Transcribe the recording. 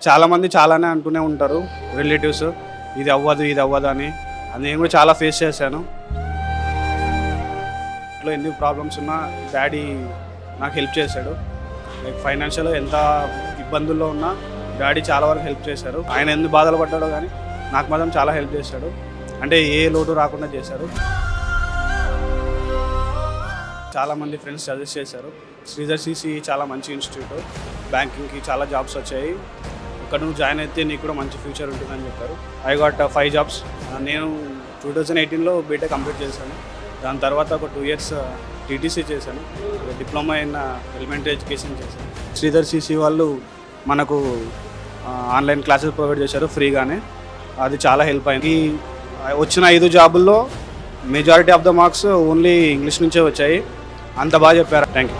చాలామంది చాలానే అంటూనే ఉంటారు రిలేటివ్స్, ఇది అవ్వదు అని. అది నేను కూడా చాలా ఫేస్ చేశాను. ఇంట్లో ఎన్ని ప్రాబ్లమ్స్ ఉన్నా డాడీ నాకు హెల్ప్ చేశాడు. లైక్ ఫైనాన్షియల్గా ఎంత ఇబ్బందుల్లో ఉన్నా డాడీ చాలా వరకు హెల్ప్ చేశారు. ఆయన ఎన్ని బాధలు పడ్డాడో కానీ నాకు మాత్రం చాలా హెల్ప్ చేశాడు. అంటే ఏ లోటు రాకుండా చేశారు. చాలామంది ఫ్రెండ్స్ సజెస్ట్ చేశారు, శ్రీధర్ సిసి చాలా మంచి ఇన్స్టిట్యూట్, బ్యాంకింగ్కి చాలా జాబ్స్ వచ్చాయి, ఇక్కడ నువ్వు జాయిన్ అయితే నీకు కూడా మంచి ఫ్యూచర్ ఉంటుందని చెప్పారు. I got 5 jobs. నేను 2018లో బీటెక్ కంప్లీట్ చేశాను. దాని తర్వాత ఒక 2 years టీటీసీ చేశాను, డిప్లొమా ఇన్ ఎలిమెంటరీ ఎడ్యుకేషన్ చేశాను. శ్రీధర్ సిసి వాళ్ళు మనకు ఆన్లైన్ క్లాసెస్ ప్రొవైడ్ చేశారు ఫ్రీగానే. అది చాలా హెల్ప్ అయింది. వచ్చిన 5 జాబుల్లో majority of the marks only English నుంచే వచ్చాయి. అంత బాగా చెప్పారు. Thank you.